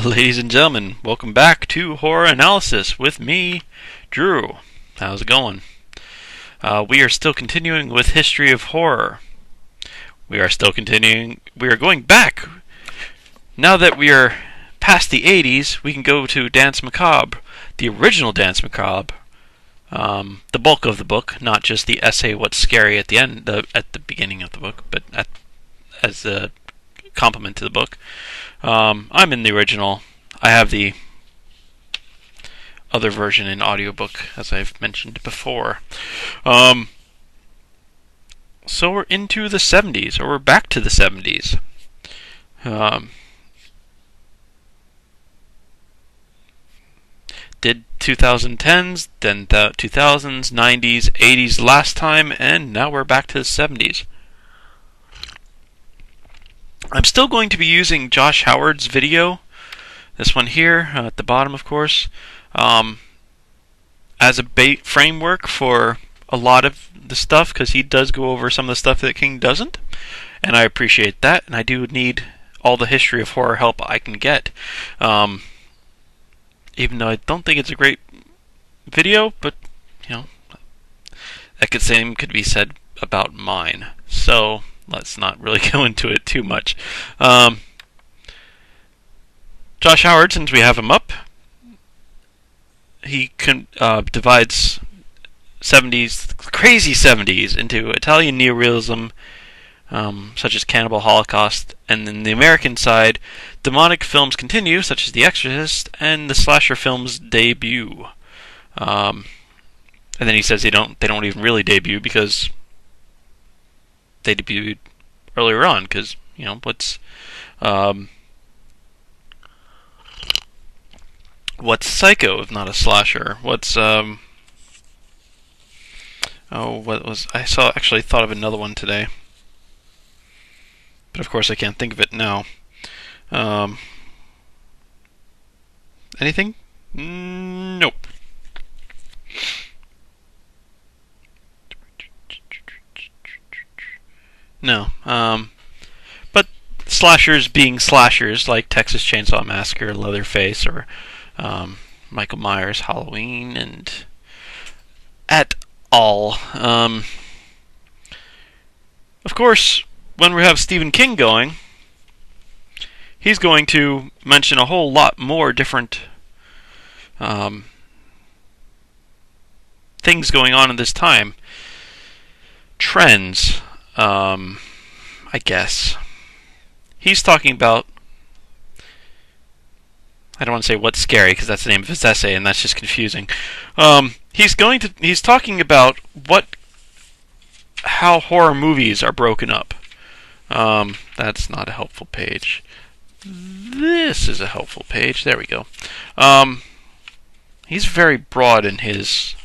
Ladies and gentlemen, welcome back to Horror Analysis with me, Drew. How's it going? We are still continuing with History of Horror. We are going back. Now that we are past the 80s, we can go to Danse Macabre, the original Danse Macabre. The bulk of the book, not just the essay "What's Scary" at the end, at the beginning of the book, but as a complement to the book. I'm in the original. I have the other version in audiobook, as I've mentioned before. So we're into the 70s, or we're back to the 70s. Did 2010s, then the 2000s, 90s, 80s last time, and now we're back to the 70s. I'm still going to be using Josh Howard's video, this one here, at the bottom of course, as a framework for a lot of the stuff, because he does go over some of the stuff that King doesn't, and I appreciate that, and I do need all the history of horror help I can get, even though I don't think it's a great video, but, you know, that same could be said about mine, so let's not really go into it too much. Josh Howard, since we have him up, he divides 70s, crazy 70s, into Italian neorealism, such as Cannibal Holocaust, and then the American side, demonic films continue, such as The Exorcist, and the slasher films debut. And then he says they don't even really debut because they debuted earlier on, because, you know, what's Psycho if not a slasher? What was I actually thought of another one today, but of course I can't think of it now. Anything? Nope. No. But slashers being slashers, like Texas Chainsaw Massacre, Leatherface, or Michael Myers' Halloween, and et al. Of course, when we have Stephen King going, he's going to mention a whole lot more different things going on in this time. Trends, I guess. He's talking about, I don't want to say What's Scary, because that's the name of his essay, and that's just confusing. He's talking about how horror movies are broken up. That's not a helpful page. This is a helpful page. There we go. He's very broad in his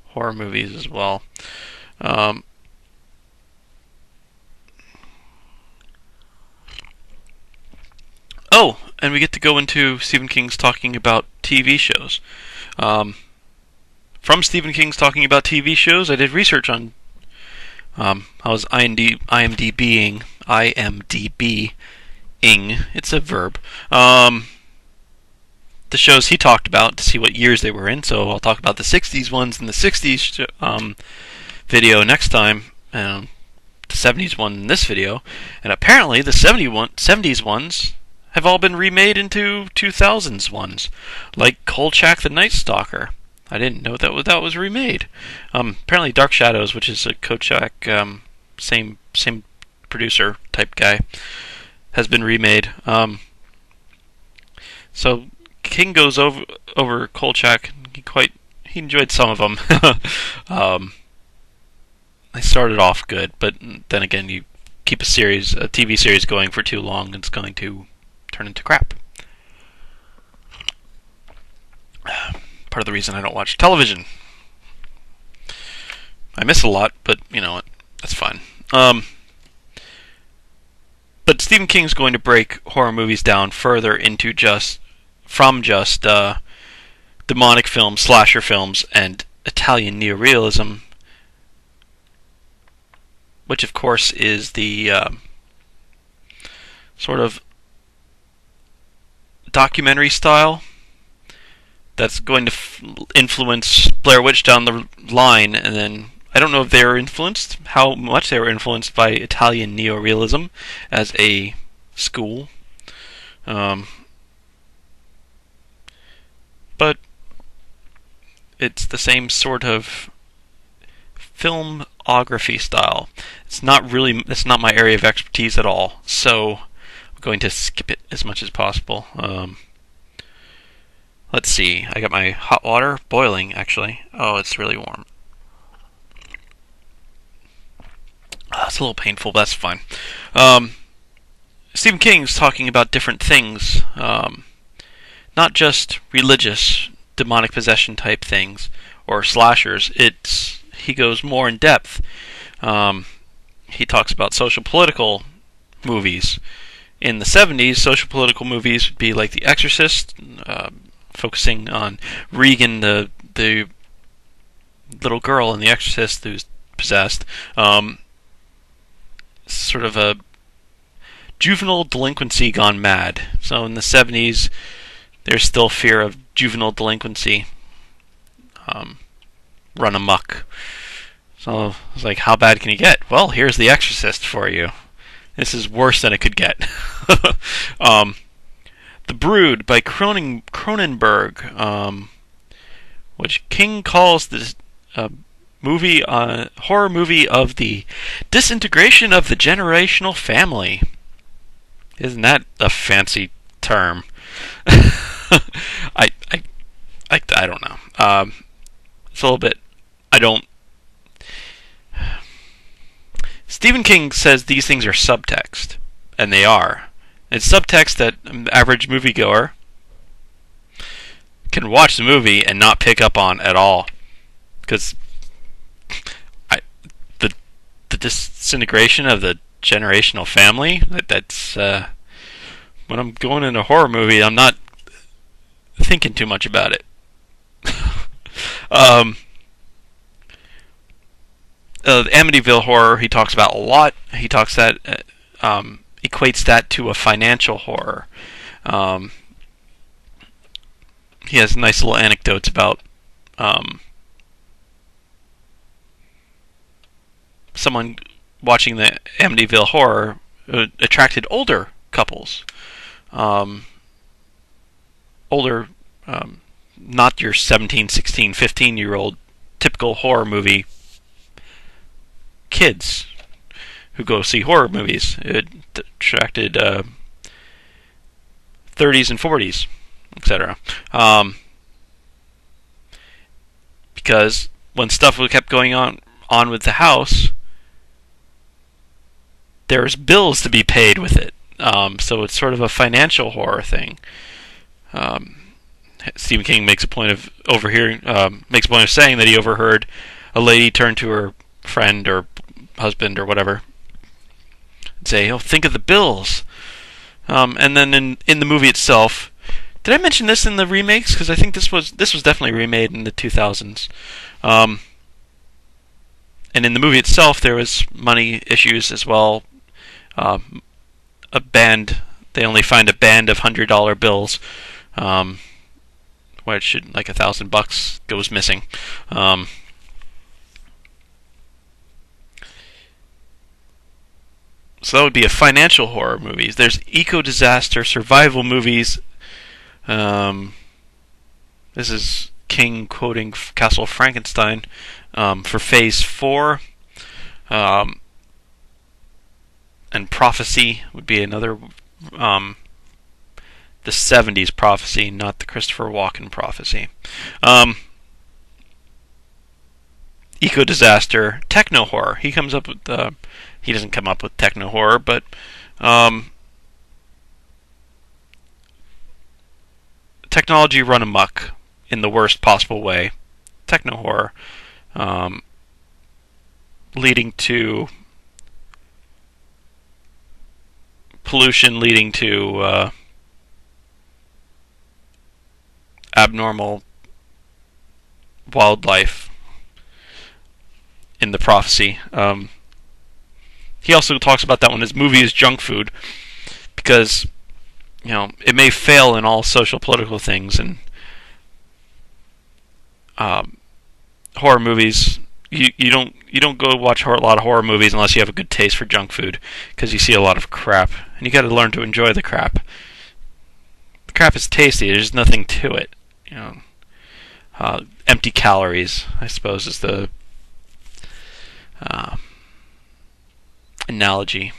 horror movies as well. Oh, and we get to go into Stephen King's talking about TV shows. From Stephen King's talking about TV shows, I did research on I was IMDbing. It's a verb. The shows he talked about to see what years they were in. So I'll talk about the 60s ones in the 60s video next time, and the 70s one in this video. And apparently the 70s ones have all been remade into 2000s ones, like Kolchak the Night Stalker. I didn't know that was remade. Apparently Dark Shadows, which is a Kolchak, same producer type guy, has been remade. So King goes over Kolchak. He enjoyed some of them. They started off good, but then again, you keep a TV series going for too long, and it's going to turn into crap. Part of the reason I don't watch television. I miss a lot, but you know what? That's fine. But Stephen King's going to break horror movies down further into just demonic films, slasher films, and Italian neorealism, which of course is the sort of documentary style that's going to influence Blair Witch down the line, and then I don't know if they were influenced, how much they were influenced by Italian neorealism as a school. But it's the same sort of filmography style. It's not my area of expertise at all, so I'm going to skip it as much as possible. Let's see. I got my hot water boiling, actually. Oh, it's really warm. It's a little painful, but that's fine. Stephen King's talking about different things, not just religious, demonic possession type things, or slashers. He goes more in depth. He talks about social political movies. In the 70s, social political movies would be like The Exorcist, focusing on Regan, the little girl in The Exorcist who's possessed. Sort of a juvenile delinquency gone mad. So in the 70s, there's still fear of juvenile delinquency run amok. So it's like, how bad can you get? Well, here's The Exorcist for you. This is worse than it could get. The Brood by Cronenberg, which King calls this horror movie of the disintegration of the generational family. Isn't that a fancy term? I don't know. It's a little bit. Stephen King says these things are subtext, and they are. It's subtext that an average moviegoer can watch the movie and not pick up on at all, because the disintegration of the generational family, that's when I'm going in a horror movie, I'm not thinking too much about it. Amityville Horror he talks about a lot. He talks that equates that to a financial horror. He has nice little anecdotes about someone watching the Amityville Horror attracted older couples. Older, not your 17, 16, 15-year-old typical horror movie kids who go see horror movies. It attracted 30s and 40s, etc. Because when stuff kept going on with the house, there's bills to be paid with it. So it's sort of a financial horror thing. Stephen King makes a point of saying that he overheard a lady turn to her friend or husband or whatever and say, "Oh, think of the bills." And then in the movie itself, did I mention this in the remakes? Because I think this was definitely remade in the 2000s. And in the movie itself, there was money issues as well. They only find a band of $100 bills, where it should like $1,000 goes missing. So that would be a financial horror movies. There's eco-disaster survival movies. This is King quoting Castle Frankenstein for Phase 4. And Prophecy would be another, the 70s Prophecy, not the Christopher Walken Prophecy. Eco-disaster, techno horror. He comes up with he doesn't come up with techno horror, but technology run amok in the worst possible way. Techno horror, leading to pollution, leading to abnormal wildlife in the Prophecy. He also talks about that one. His movie is junk food because it may fail in all social political things, and horror movies. You don't go watch a lot of horror movies unless you have a good taste for junk food, because you see a lot of crap, and you got to learn to enjoy the crap. The crap is tasty. There's nothing to it. Empty calories, I suppose, is the analogy.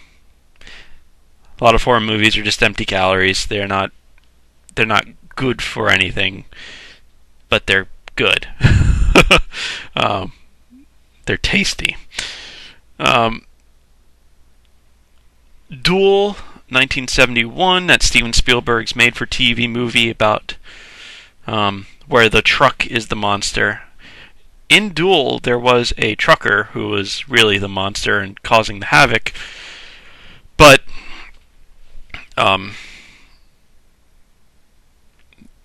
A lot of horror movies are just empty calories. They're not good for anything, but they're good. They're tasty. Duel, 1971. That's Steven Spielberg's made-for-TV movie about where the truck is the monster. In Duel, there was a trucker who was really the monster and causing the havoc, but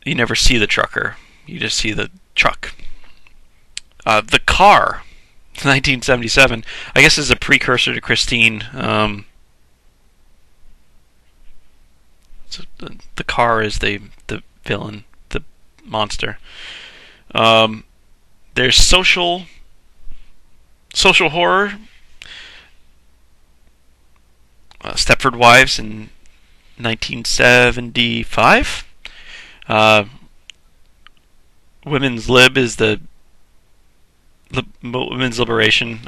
you never see the trucker. You just see the truck. The Car, 1977. I guess is a precursor to Christine. So the Car is the villain, the monster. There's social horror. Stepford Wives in 1975. Women's Lib is the women's liberation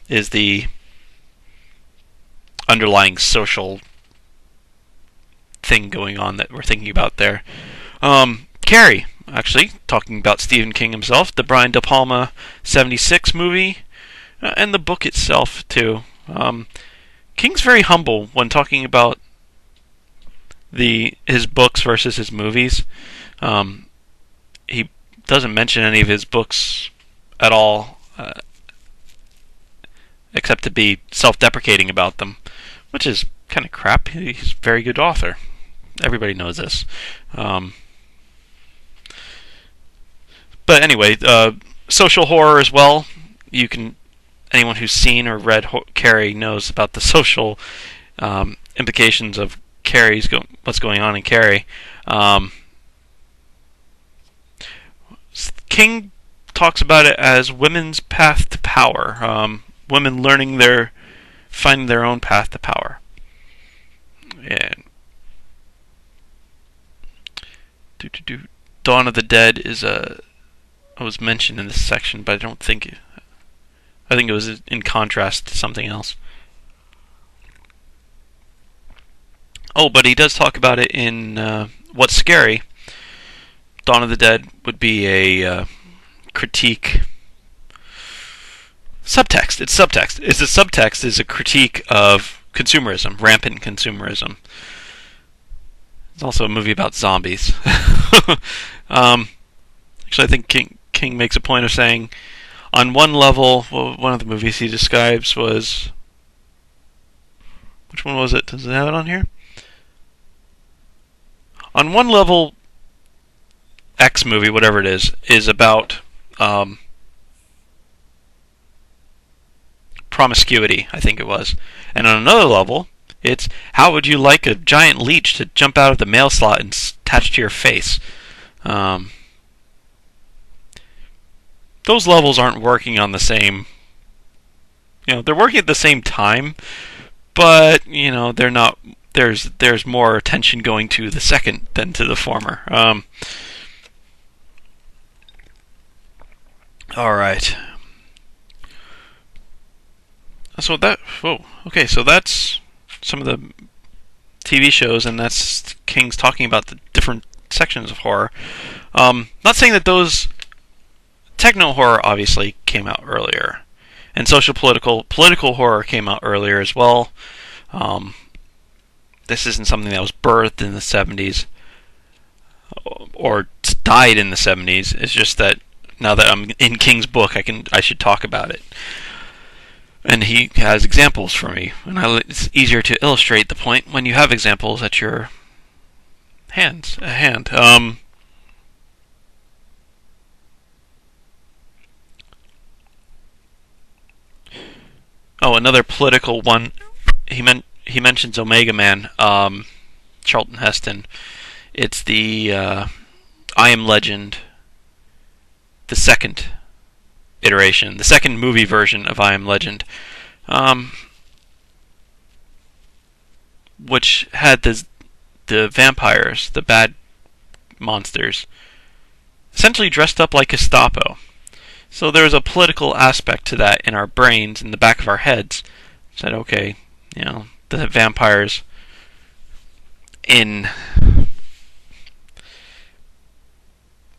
is the underlying social thing going on that we're thinking about there. Carrie, actually, talking about Stephen King himself, the Brian De Palma 76 movie, and the book itself, too. King's very humble when talking about his books versus his movies. He doesn't mention any of his books at all, except to be self-deprecating about them, which is kind of crap. He's a very good author. Everybody knows this. But anyway, social horror as well. Anyone who's seen or read Carrie knows about the social implications of what's going on in Carrie. King talks about it as women's path to power. Women finding their own path to power. And Dawn of the Dead was mentioned in this section, but I think it was in contrast to something else. Oh, but he does talk about it in What's Scary. Dawn of the Dead would be a critique. Subtext. It's subtext. The subtext is a critique of consumerism, rampant consumerism. It's also a movie about zombies. Actually, I think King makes a point of saying, on one level, one of the movies he describes was... Which one was it? Does it have it on here? On one level, X movie, whatever it is about promiscuity, I think it was. And on another level, it's how would you like a giant leech to jump out of the mail slot and attach to your face? Those levels aren't working on the same... they're working at the same time, but, they're not... There's more attention going to the second than to the former. Alright. So that's some of the TV shows, and that's King's talking about the different sections of horror. Not saying that those... Techno horror obviously came out earlier, and social political horror came out earlier as well. This isn't something that was birthed in the 70s or died in the 70s. It's just that now that I'm in King's book, I should talk about it. And he has examples for me, and it's easier to illustrate the point when you have examples at your hand. Oh, another political one. He mentions Omega Man. Charlton Heston. It's the I Am Legend, the second iteration, the second movie version of I Am Legend, which had the vampires, the bad monsters, essentially dressed up like Gestapo. So there was a political aspect to that in our brains, in the back of our heads. Said, okay, the vampires in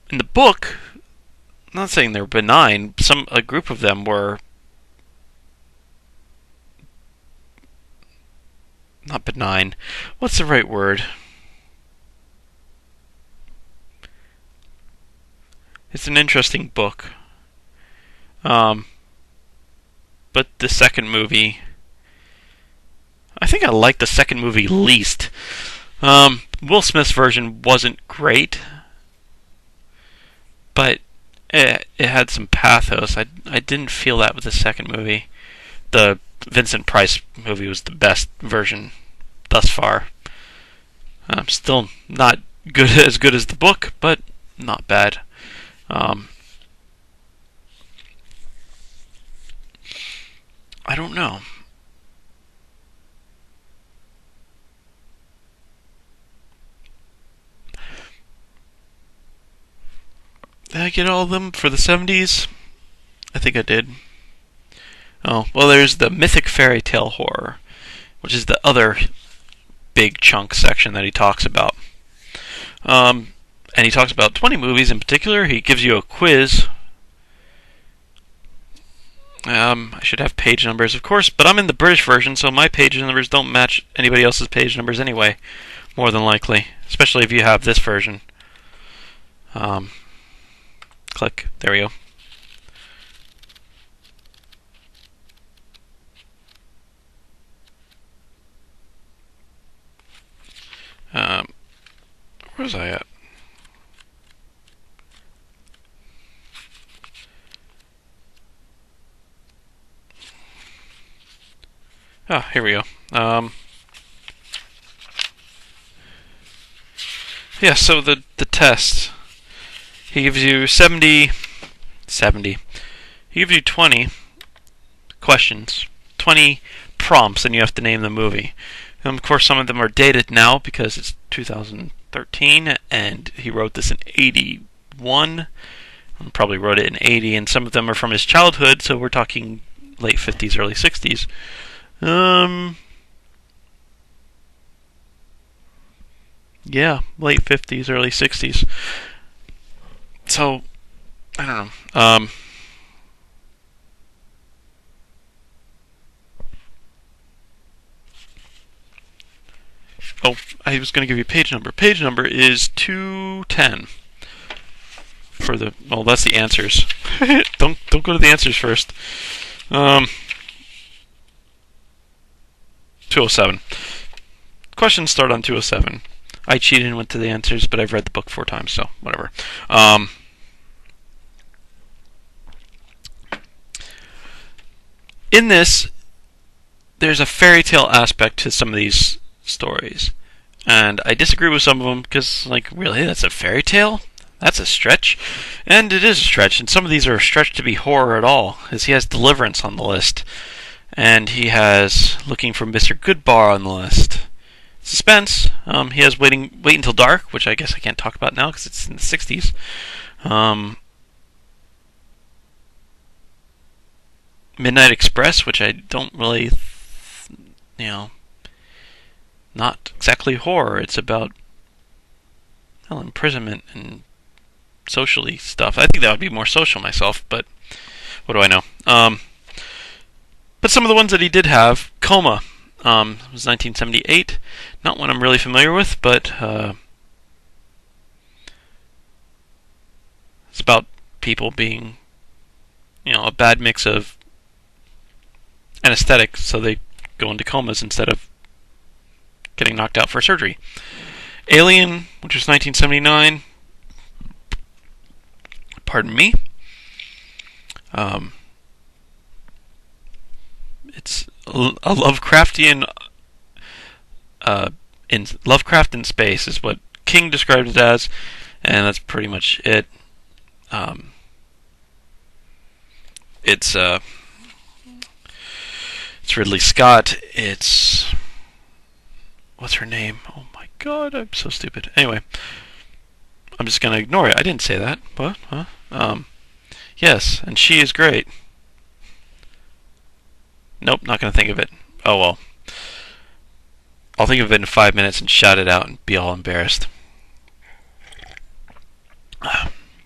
the book, I'm not saying they're benign, a group of them were not benign. What's the right word? It's an interesting book. But the second movie, I think I liked the second movie least. Will Smith's version wasn't great, but it had some pathos. I didn't feel that with the second movie. The Vincent Price movie was the best version thus far. Still not as good as the book, but not bad. I don't know. Did I get all of them for the 70s? I think I did. Oh, well, there's the mythic fairy tale horror, which is the other big chunk section that he talks about. And he talks about 20 movies in particular. He gives you a quiz. I should have page numbers, of course, but I'm in the British version, so my page numbers don't match anybody else's page numbers anyway, more than likely, especially if you have this version. Click. There we go. Where was I at? Here we go. Yeah, so the test. He gives you 70. He gives you 20 questions, 20 prompts, and you have to name the movie. And of course, some of them are dated now because it's 2013, and he wrote this in 81. Probably wrote it in 80, and some of them are from his childhood, so we're talking late 50s, early 60s. Yeah, late 50s, early 60s. So, I don't know. Oh, I was going to give you a page number. Page number is 210. For the that's the answers. Don't go to the answers first. 207. Questions start on 207. I cheated and went to the answers, but I've read the book 4 times, so whatever. In this, there's a fairy tale aspect to some of these stories, and I disagree with some of them because, really, that's a fairy tale? That's a stretch, and it is a stretch. And some of these are a stretch to be horror at all, as he has Deliverance on the list, and he has Looking for Mr. Goodbar on the list. Suspense. He has Wait Until Dark, which I guess I can't talk about now because it's in the 60s. Midnight Express, which I don't really, not exactly horror. It's about imprisonment and socially stuff. I think that would be more social myself, but what do I know? But some of the ones that he did have, Coma, was 1978. Not one I'm really familiar with, but it's about people being, a bad mix of anesthetic, so they go into comas instead of getting knocked out for surgery. Alien, which was 1979. Pardon me. It's a Lovecraftian in Lovecraft in space is what King described it as, and that's pretty much it. It's Ridley Scott. It's what's her name? Oh my god, I'm so stupid. Anyway, I'm just gonna ignore it. I didn't say that. What? Huh? Yes, and she is great. Nope, not gonna think of it. Oh well. I'll think of it in 5 minutes and shout it out and be all embarrassed.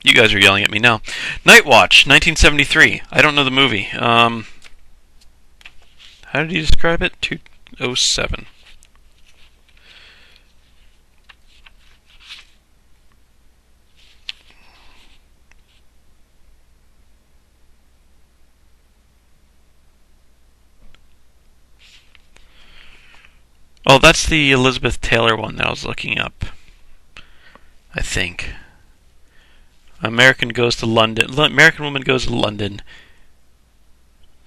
You guys are yelling at me now. Night Watch, 1973. I don't know the movie. How did you describe it? 207. Oh, that's the Elizabeth Taylor one that I was looking up. I think. American woman goes to London,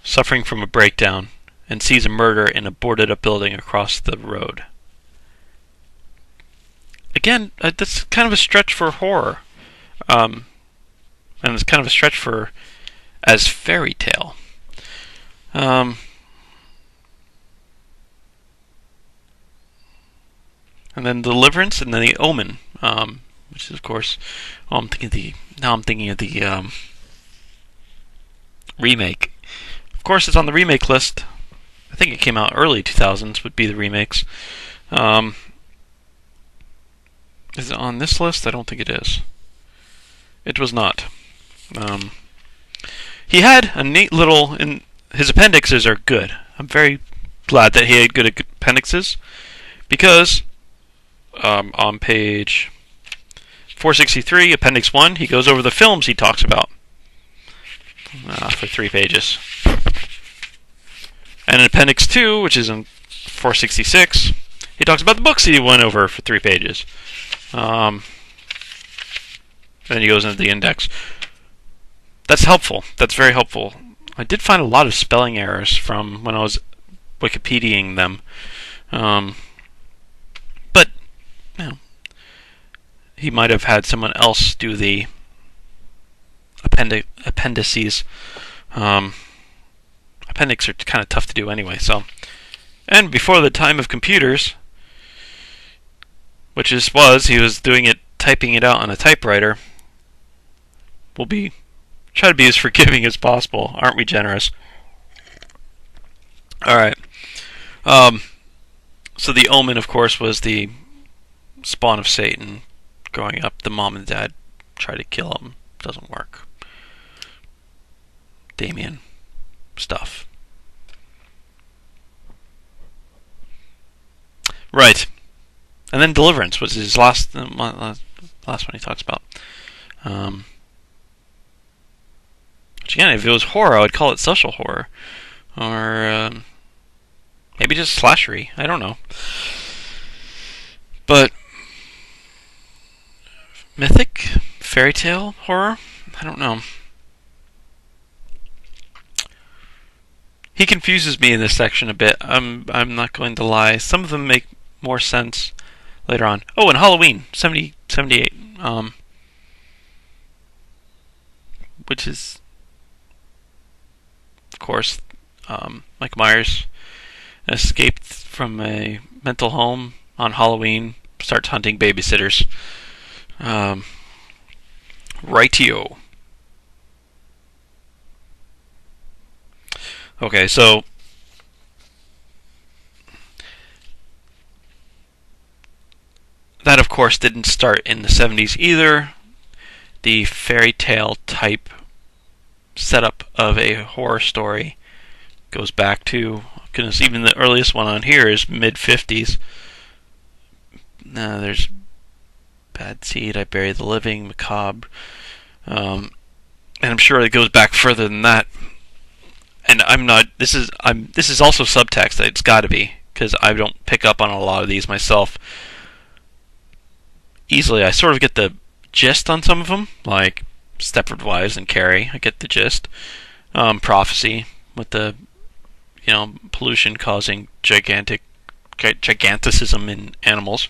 suffering from a breakdown, and sees a murder in a boarded-up building across the road. Again, that's kind of a stretch for horror, and it's kind of a stretch for as fairy tale. And then Deliverance, and then The Omen, which is, of course, I'm thinking of the remake. Of course, it's on the remake list. I think it came out early 2000s. Would be the remakes. Is it on this list? I don't think it is. It was not. He had a neat little. His appendixes are good. I'm very glad that he had good appendixes, because on page 463, Appendix 1, he goes over the films he talks about for 3 pages. And in Appendix 2, which is in 466, he talks about the books he went over for 3 pages. And then he goes into the index. That's helpful. That's very helpful. I did find a lot of spelling errors from when I was Wikipediaing them. But, you know, he might have had someone else do the appendices. Appendix are kind of tough to do anyway. So, and before the time of computers, which he was doing it, typing it out on a typewriter. We'll try to be as forgiving as possible. Aren't we generous? All right. So the Omen, of course, was the spawn of Satan. Growing up, the mom and dad try to kill him. Doesn't work. Damien stuff. Right. And then Deliverance was his last one he talks about. Which again, if it was horror, I would call it social horror. Or maybe just slashery. I don't know. But mythic? Fairy tale horror? I don't know. He confuses me in this section a bit. I'm not going to lie. Some of them make more sense later on. Oh, and Halloween, 78. Which is, of course, Mike Myers escaped from a mental home on Halloween, starts hunting babysitters. Rightio. Okay, so that, of course, didn't start in the 70s either. The fairy tale type setup of a horror story goes back to, goodness, even the earliest one on here is mid-50s. There's Bad Seed, I Bury the Living, Macabre, and I'm sure it goes back further than that. And this is also subtext. It's got to be, because I don't pick up on a lot of these myself easily. I sort of get the gist on some of them, like Stepford Wives and Carrie. I get the gist. Prophecy with the pollution causing gigantic giganticism in animals.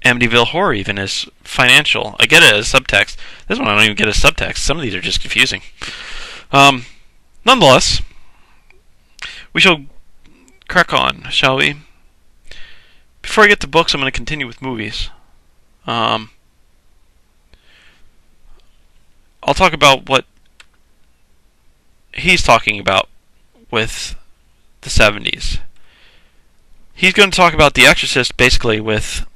Amityville Horror even is financial. I get it as subtext. This one I don't even get as subtext. Some of these are just confusing. Nonetheless, we shall crack on, shall we? Before I get to books, I'm going to continue with movies. I'll talk about what he's talking about with the 70s. He's going to talk about The Exorcist basically with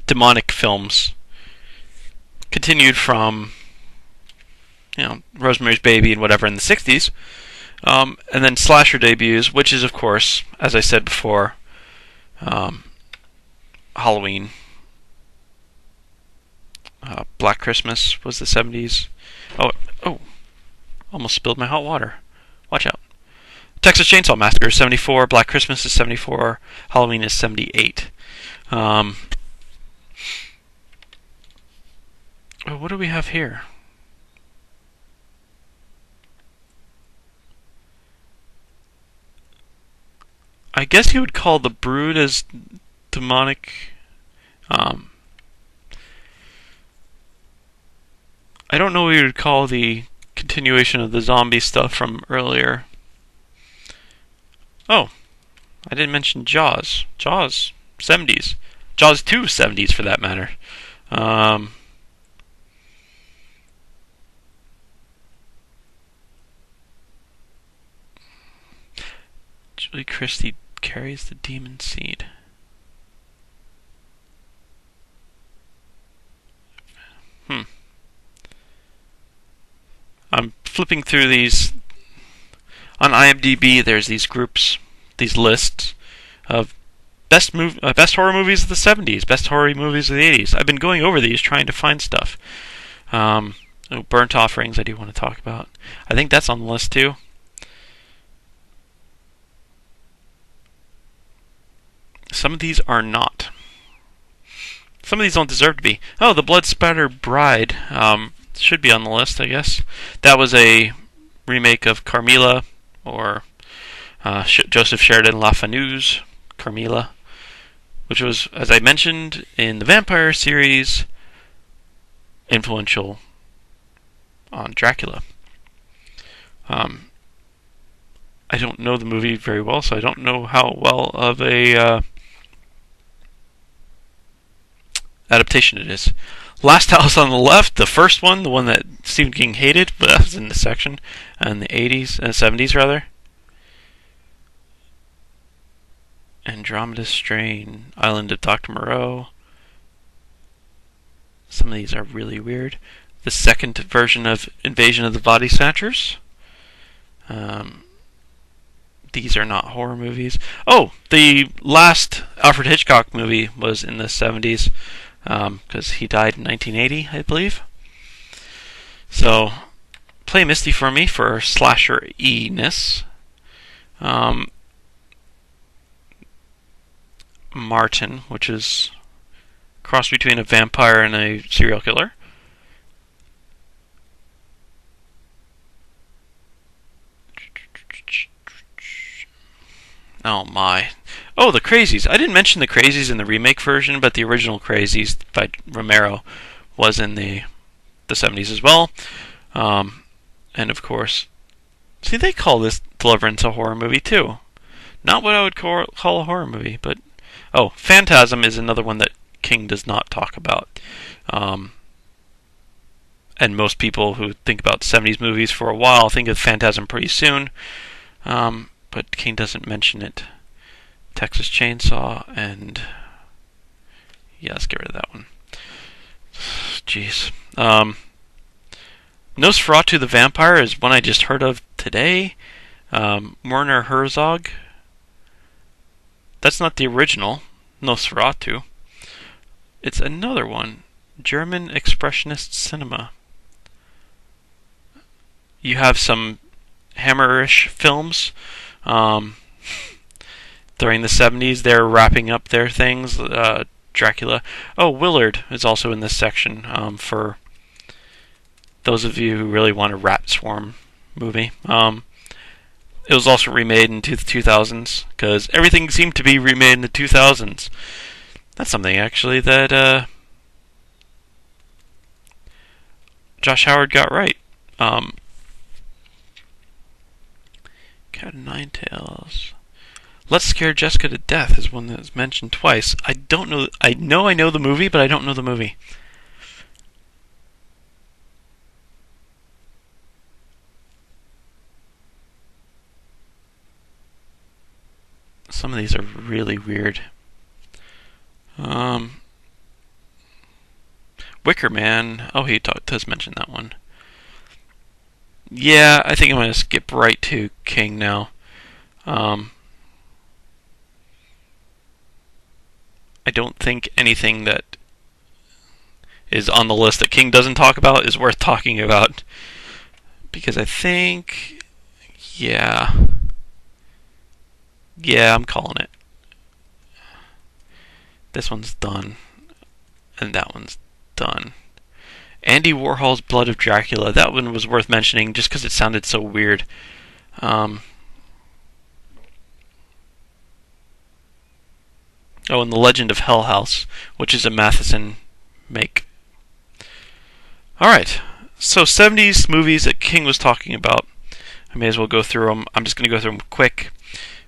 demonic films, continued from Rosemary's Baby and whatever in the 60s, and then slasher debuts, which is of course, as I said before, Halloween. Black Christmas was the 70s. Oh, almost spilled my hot water. Watch out. Texas Chainsaw Massacre is 74, Black Christmas is 74, Halloween is 78. What do we have here? I guess you would call The Brood as demonic. I don't know what you would call the continuation of the zombie stuff from earlier. Oh, I didn't mention Jaws. Jaws, 70s. Jaws 2, 70s for that matter. Julie Christie carries the demon seed. I'm flipping through these. On IMDb, there's these groups, these lists of best horror movies of the 70s, best horror movies of the 80s. I've been going over these trying to find stuff. Burnt Offerings I do want to talk about. I think that's on the list too. Some of these are not. Some of these don't deserve to be. Oh, The Blood Spatter Bride should be on the list, I guess. That was a remake of Carmilla, or Joseph Sheridan Le Fanu's Carmilla, which was, as I mentioned, in the Vampire series, influential on Dracula. I don't know the movie very well, so I don't know how well of a adaptation it is. Last House on the Left, the first one, the one that Stephen King hated, but that was in the section, in the 80s, 70s rather. Andromeda Strain, Island of Dr. Moreau. Some of these are really weird. The second version of Invasion of the Body Snatchers. These are not horror movies. Oh, the last Alfred Hitchcock movie was in the 70s, because he died in 1980, I believe. So, play Misty for me for slasher-e-ness. Martin, which is a cross between a vampire and a serial killer. Oh my. Oh, The Crazies. I didn't mention The Crazies in the remake version, but the original Crazies by Romero was in the 70s as well. And of course, see, they call this Deliverance a horror movie too. Not what I would call a horror movie, but Phantasm is another one that King does not talk about. And most people who think about 70s movies for a while think of Phantasm pretty soon. But King doesn't mention it. Texas Chainsaw and... yeah, let's get rid of that one. Jeez. Nosferatu the Vampire is one I just heard of today. Werner Herzog. That's not the original Nosferatu. It's another one. German Expressionist Cinema. You have some Hammerish films. During the 70s, they're wrapping up their things. Dracula. Oh, Willard is also in this section for Those of you who really want a rat swarm movie. It was also remade in the 2000s, because everything seemed to be remade in the 2000s. That's something, actually, that Josh Howard got right. Cat of Nine Tails. Let's Scare Jessica to Death is one that's mentioned twice. I don't know. I know the movie, but I don't know the movie. Some of these are really weird. Wicker Man. Oh, he does mention that one. Yeah, I think I'm going to skip right to King now. I don't think anything that is on the list that King doesn't talk about is worth talking about. Because I think... Yeah, I'm calling it. This one's done. And that one's done. Andy Warhol's Blood of Dracula. That one was worth mentioning just because it sounded so weird. Oh, and The Legend of Hell House, which is a Matheson make. Alright, so 70s movies that King was talking about. I may as well go through them. I'm just going to go through them quick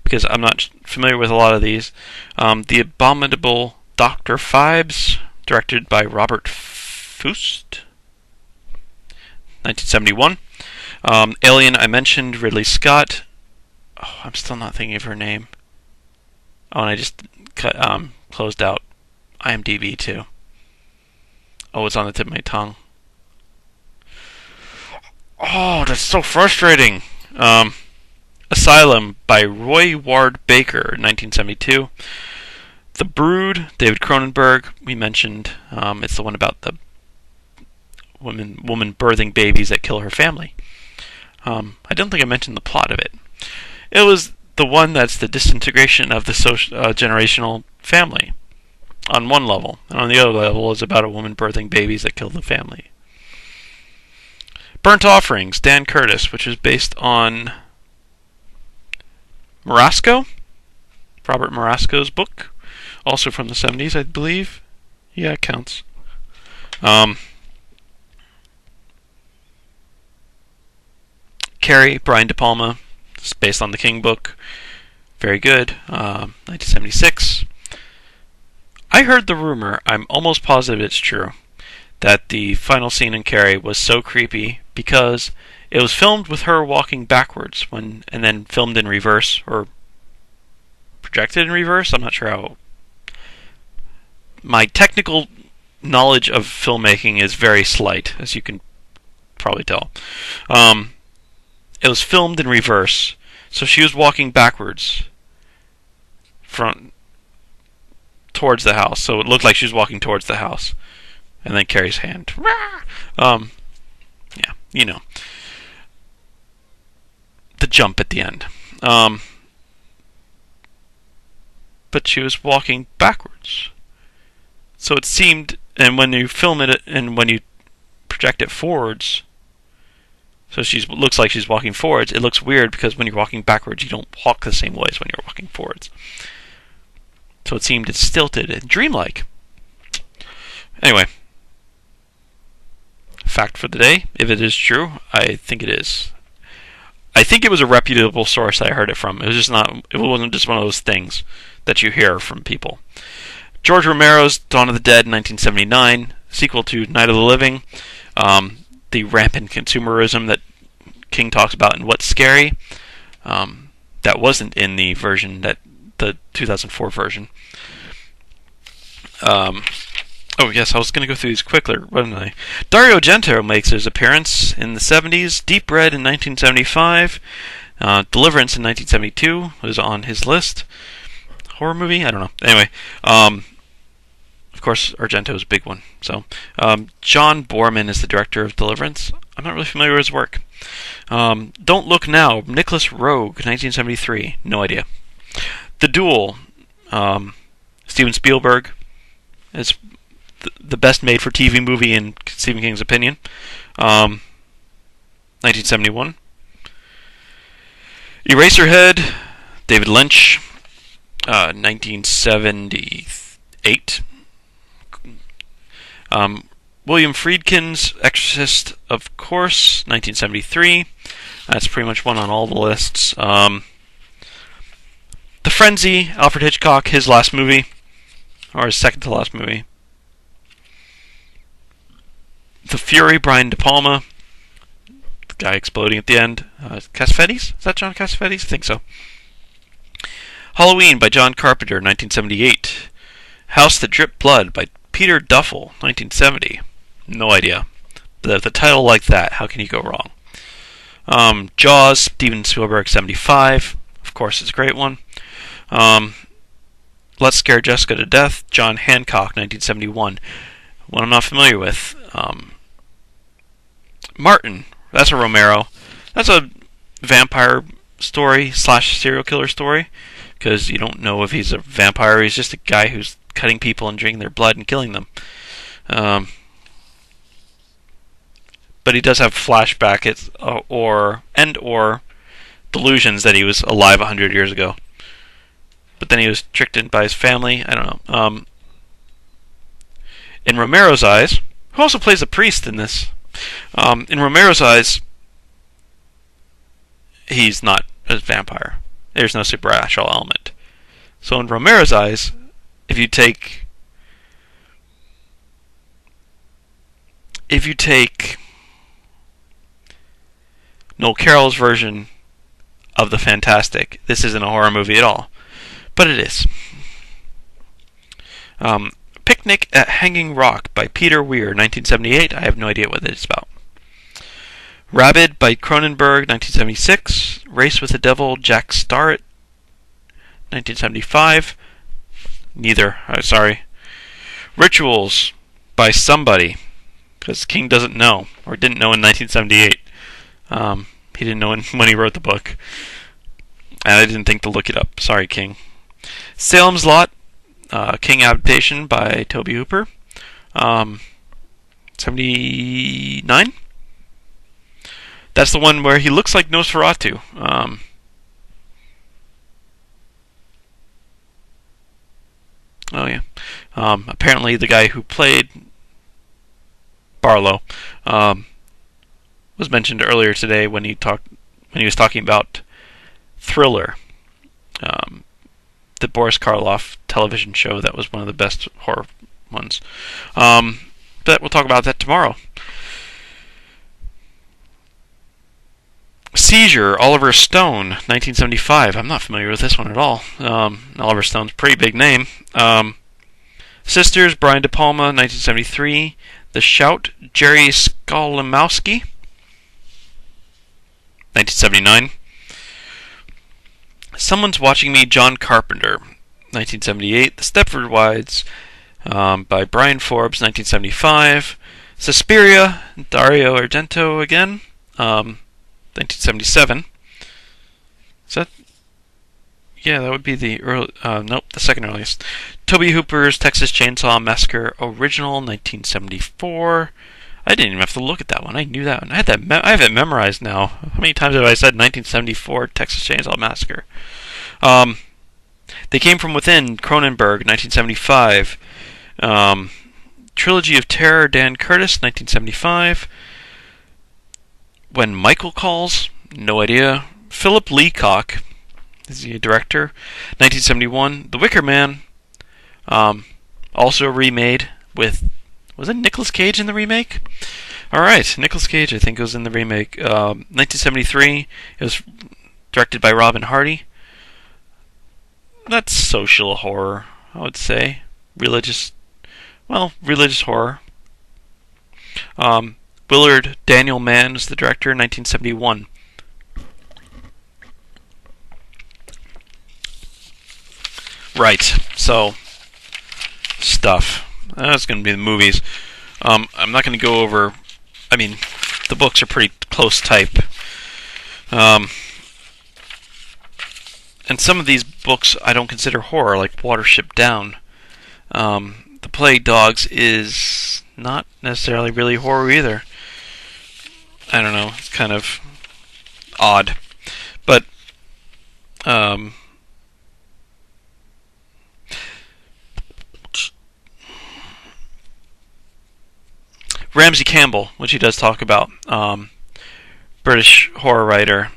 because I'm not familiar with a lot of these. The Abominable Dr. Phibes, directed by Robert Fust, 1971. Alien, I mentioned, Ridley Scott. Oh, I'm still not thinking of her name. Oh, and I just closed out IMDb too. Oh, it's on the tip of my tongue. Oh, that's so frustrating. Asylum by Roy Ward Baker, 1972. The Brood, David Cronenberg, we mentioned. It's the one about the woman birthing babies that kill her family. I don't think I mentioned the plot of it. It was the one that's the disintegration of the generational family on one level, and on the other level is about a woman birthing babies that kill the family. Burnt Offerings, Dan Curtis, which is based on Marasco, Robert Marasco's book, also from the 70s, I believe. Yeah, it counts. Carrie, Brian De Palma. It's based on the King book. Very good. 1976. I heard the rumor, I'm almost positive it's true, that the final scene in Carrie was so creepy because it was filmed with her walking backwards and then filmed in reverse, or projected in reverse. I'm not sure how. My technical knowledge of filmmaking is very slight, as you can probably tell. It was filmed in reverse, so she was walking backwards towards the house, so it looked like she was walking towards the house, and then Carrie's hand. Yeah, you know. The jump at the end. But she was walking backwards. So it seemed, and when you film it and when you project it forwards, so she looks like she's walking forwards, it looks weird because when you're walking backwards, you don't walk the same way as when you're walking forwards. So it seemed stilted and dreamlike. Anyway, fact for the day, if it is true, I think it is. I think it was a reputable source I heard it from. It wasn't just one of those things that you hear from people. George Romero's Dawn of the Dead, 1979, sequel to Night of the Living. The rampant consumerism that King talks about in What's Scary. That wasn't in the 2004 version. Oh yes, I was going to go through these quickly, wasn't I? Dario Argento makes his appearance in the 70s. Deep Red in 1975. Deliverance in 1972 was on his list. Horror movie? I don't know. Anyway, of course, Argento's a big one. So, John Boorman is the director of Deliverance. I'm not really familiar with his work. Don't Look Now, Nicholas Roeg, 1973. No idea. The Duel, Steven Spielberg is the best made-for-TV movie in Stephen King's opinion. 1971. Eraserhead, David Lynch, 1978. William Friedkin's Exorcist, of course, 1973. That's pretty much one on all the lists. The Frenzy, Alfred Hitchcock, his last movie, or his second to last movie. The Fury, Brian De Palma, the guy exploding at the end. Cassavetes? Is that John Cassavetes? I think so. Halloween by John Carpenter, 1978. House That Dripped Blood by Peter Duffel, 1970. No idea. The title like that, how can you go wrong? Jaws, Steven Spielberg, 75. Of course, it's a great one. Let's Scare Jessica to Death, John Hancock, 1971. One I'm not familiar with. Martin, that's a Romero. That's a vampire story / serial killer story, because you don't know if he's a vampire or he's just a guy who's cutting people and drinking their blood and killing them. But he does have flashbacks or delusions that he was alive 100 years ago. But then he was tricked in by his family. I don't know. In Romero's eyes, who also plays a priest in this, in Romero's eyes, he's not a vampire. There's no supernatural element. So in Romero's eyes, if you take Noel Carroll's version of The Fantastic, this isn't a horror movie at all. But it is. Picnic at Hanging Rock by Peter Weir, 1978. I have no idea what it's about. Rabid by Cronenberg, 1976. Race with the Devil, Jack Starrett, 1975. Neither. Sorry. Rituals by somebody, because King doesn't know, or didn't know in 1978. He didn't know when he wrote the book. And I didn't think to look it up. Sorry, King. Salem's Lot, King adaptation by Tobe Hooper, 79. That's the one where he looks like Nosferatu. Oh yeah. Apparently, the guy who played Barlow was mentioned earlier today when he was talking about Thriller. The Boris Karloff television show that was one of the best horror ones. But we'll talk about that tomorrow. Seizure, Oliver Stone, 1975. I'm not familiar with this one at all. Oliver Stone's a pretty big name. Sisters, Brian De Palma, 1973. The Shout, Jerry Skolimowski, 1979. Someone's Watching Me, John Carpenter, 1978. The Stepford Wives, by Brian Forbes, 1975. Suspiria, Dario Argento again, 1977. Is that? Yeah, that would be the early. Nope, the second earliest. Tobe Hooper's Texas Chainsaw Massacre original, 1974. I didn't even have to look at that one. I knew that one. I have it memorized now. How many times have I said 1974 Texas Chainsaw Massacre? They Came From Within, Cronenberg, 1975. Trilogy of Terror, Dan Curtis, 1975. When Michael Calls, no idea. Philip Leacock, is he a director? 1971. The Wicker Man, also remade with, was it Nicolas Cage in the remake? Alright, Nicolas Cage I think was in the remake. 1973. It was directed by Robin Hardy. That's social horror, I would say. Religious horror. Willard Daniel Mann is the director, 1971. Right, so, stuff. That's going to be the movies. I'm not going to go over, the books are pretty close type. And some of these books I don't consider horror, like Watership Down. The The Plague Dogs is not necessarily really horror either. I don't know. It's kind of odd. But, Ramsey Campbell, which he does talk about, British horror writer,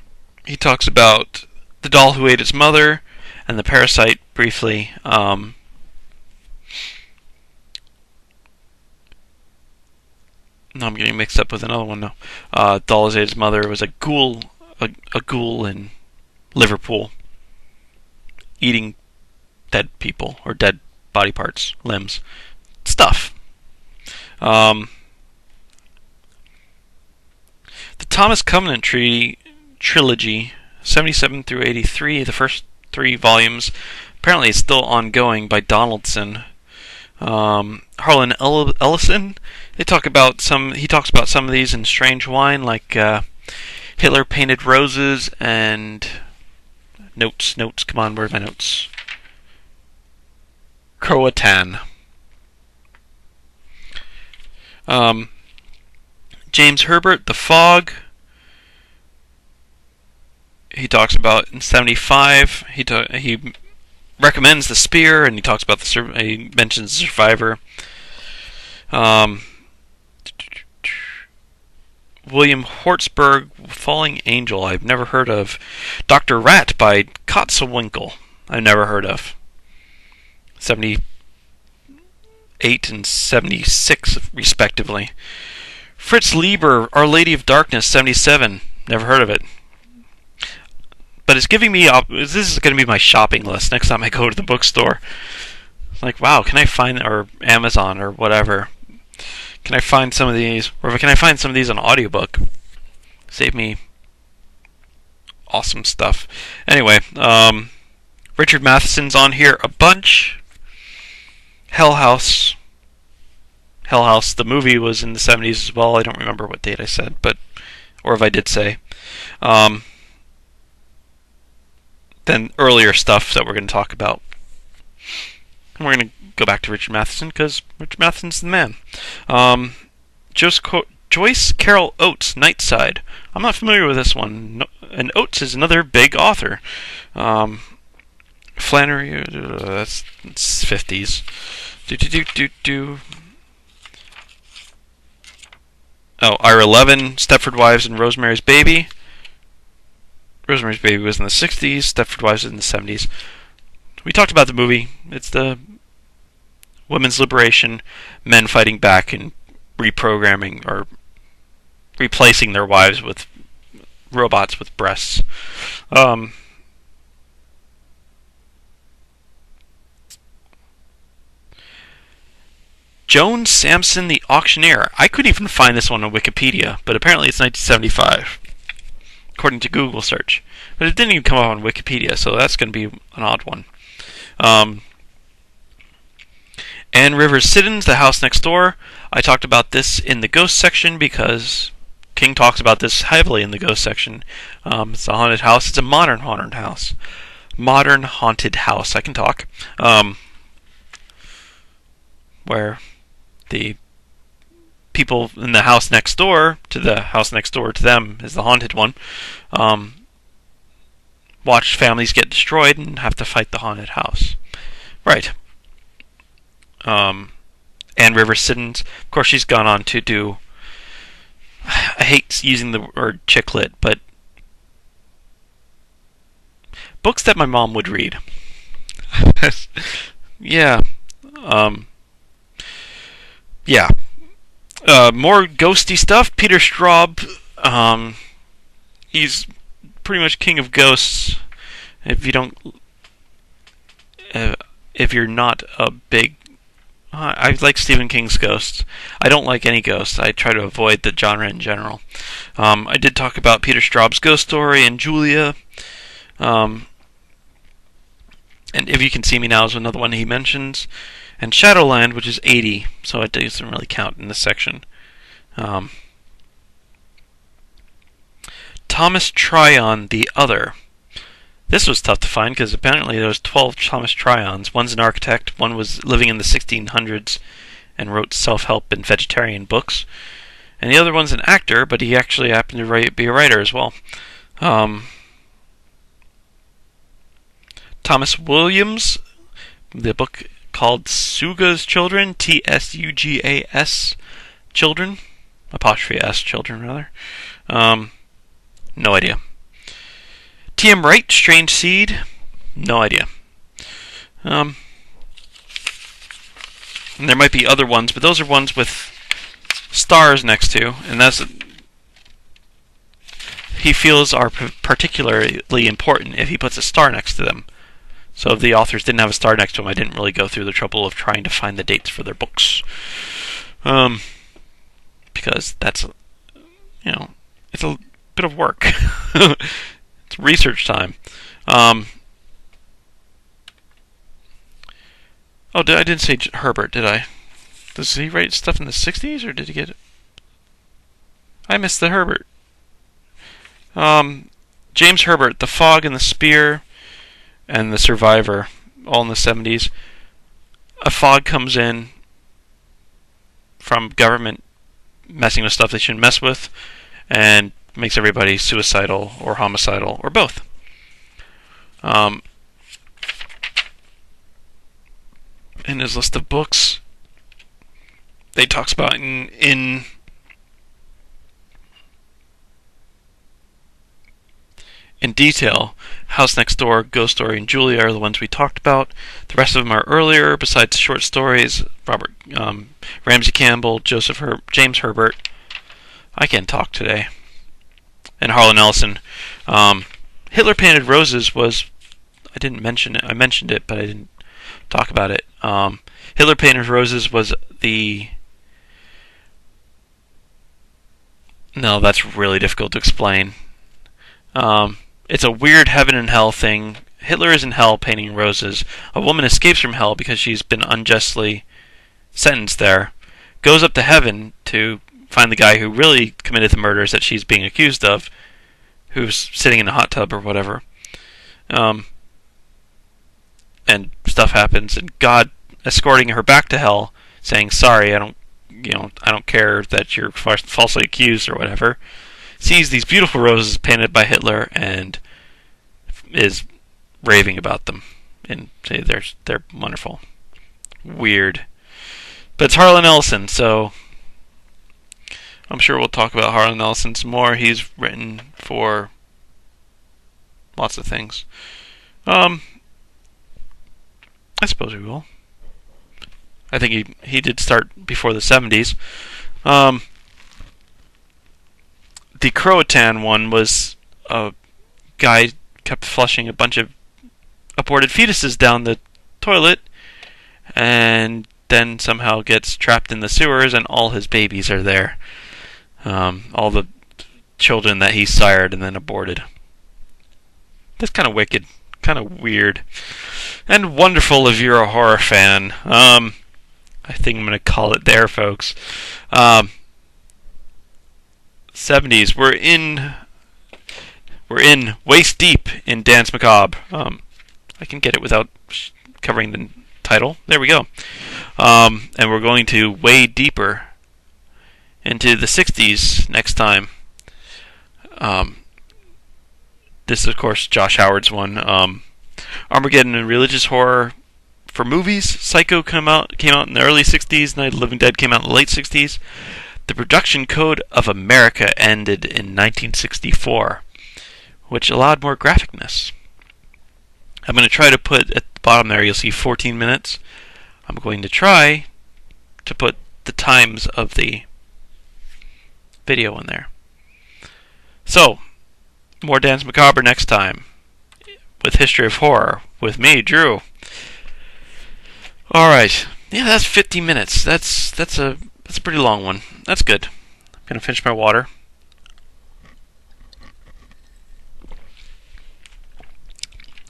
he talks about The Doll Who Ate Its Mother and The Parasite briefly. No, I'm getting mixed up with another one now. Doll Who Ate Its Mother was a ghoul in Liverpool eating dead people or dead body parts, limbs, stuff. The Thomas Covenant trilogy, 77 through 83, the first 3 volumes, apparently it's still ongoing, by Donaldson. Harlan Ellison, he talks about some of these in Strange Wine, like Hitler Painted Roses and Notes, come on, where are my notes? Croatan. James Herbert, The Fog. He talks about in 75. He recommends The Spear, and he talks about he mentions The Survivor. William Hortzberg, Falling Angel. I've never heard of. Dr. Rat by Kotzwinkle. I've never heard of. 78 and 76, respectively. Fritz Lieber, Our Lady of Darkness, 77. Never heard of it. But it's giving me... This is going to be my shopping list next time I go to the bookstore. It's like, wow, can I find... Or Amazon or whatever. Can I find some of these? Or can I find some of these on audiobook? Save me awesome stuff. Anyway, Richard Matheson's on here a bunch. Hell House, the movie was in the 70s as well. I don't remember what date I said, or if I did say. Then earlier stuff that we're going to talk about. And we're going to go back to Richard Matheson, because Richard Matheson's the man. Joyce Carol Oates, Nightside. I'm not familiar with this one. And Oates is another big author. Flannery, that's 50s. Oh, Ira Levin, Stepford Wives, and Rosemary's Baby. Rosemary's Baby was in the 60s, Stepford Wives was in the 70s. We talked about the movie. It's the women's liberation, men fighting back and reprogramming or replacing their wives with robots with breasts. Joan Samson the Auctioneer. I couldn't even find this one on Wikipedia, but apparently it's 1975, according to Google search. But it didn't even come up on Wikipedia, so that's going to be an odd one. Anne Rivers Siddons, The House Next Door. I talked about this in the Ghost section because King talks about this heavily in the Ghost section. It's a haunted house. It's a modern haunted house. Modern haunted house. I can talk. Where the people in the house next door to the house next door to them is the haunted one. Watch families get destroyed and have to fight the haunted house. Right. Anne Rivers Siddons, of course, she's gone on to do... I hate using the word chick lit, but books that my mom would read. Yeah. Yeah. More ghosty stuff. Peter Straub. He's pretty much king of ghosts. If you're not a big... I like Stephen King's ghosts. I don't like any ghosts. I try to avoid the genre in general. I did talk about Peter Straub's Ghost Story and Julia. And If You Can See Me Now is another one he mentions. And Shadowland, which is 80, so it doesn't really count in this section. Thomas Tryon, The Other. This was tough to find because apparently there was 12 Thomas Tryons. One's an architect, one was living in the 1600s and wrote self-help and vegetarian books, and the other one's an actor, but he actually happened to be a writer as well. Thomas Williams, the book called Tsuga's Children, Tsugas Children, apostrophe S Children rather. No idea. T.M. Wright, Strange Seed, no idea. And there might be other ones, but those are ones with stars next to, and that's he feels are particularly important if he puts a star next to them. So if the authors didn't have a star next to them, I didn't really go through the trouble of trying to find the dates for their books. Because that's, it's a bit of work. It's research time. I didn't say Herbert, did I? Does he write stuff in the 60s, or did he get it? I missed the Herbert. James Herbert, The Fog and the Spear, and The Survivor, all in the 70s. A fog comes in from government messing with stuff they shouldn't mess with, and makes everybody suicidal or homicidal or both. In his list of books, they talks about in detail. House Next Door, Ghost Story, and Julia are the ones we talked about. The rest of them are earlier, besides short stories. Robert Ramsey Campbell, James Herbert. I can't talk today. And Harlan Ellison. Hitler Painted Roses was... I didn't mention it. I mentioned it, but I didn't talk about it. Hitler Painted Roses was the... No, that's really difficult to explain. It's a weird heaven and hell thing. Hitler is in hell painting roses. A woman escapes from hell because she's been unjustly sentenced there. Goes up to heaven to find the guy who really committed the murders that she's being accused of, who's sitting in a hot tub or whatever. And stuff happens, and God escorting her back to hell, saying, "Sorry, I don't care that you're falsely accused or whatever." Sees these beautiful roses painted by Hitler and is raving about them and say they're wonderful. Weird. But it's Harlan Ellison, so I'm sure we'll talk about Harlan Ellison some more. He's written for lots of things. I suppose we will. I think he did start before the 70s. The Croatan one was a guy kept flushing a bunch of aborted fetuses down the toilet, and then somehow gets trapped in the sewers, and all his babies are there. All the children that he sired and then aborted. That's kind of wicked, kind of weird, and wonderful if you're a horror fan. I think I'm going to call it there, folks. 70s. We're in waist deep in Danse Macabre. I can get it without covering the title. There we go. And we're going to wade deeper into the 60s next time. This is, of course, Josh Howard's one. Armageddon and religious horror for movies. Psycho came out in the early 60s. Night of the Living Dead came out in the late 60s. The Production Code of America ended in 1964, which allowed more graphicness. I'm going to try to put at the bottom there, you'll see 14 minutes. I'm going to try to put the times of the video in there. So, more Danse Macabre next time with History of Horror with me, Drew. Alright. Yeah, that's 50 minutes. That's a pretty long one. That's good. I'm going to finish my water.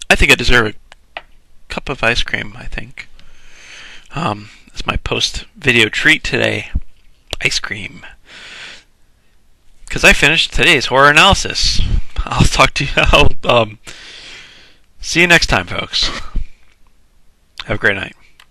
I think I deserve a cup of ice cream, I think. That's my post-video treat today. Ice cream. Because I finished today's horror analysis. I'll talk to you. See you next time, folks. Have a great night.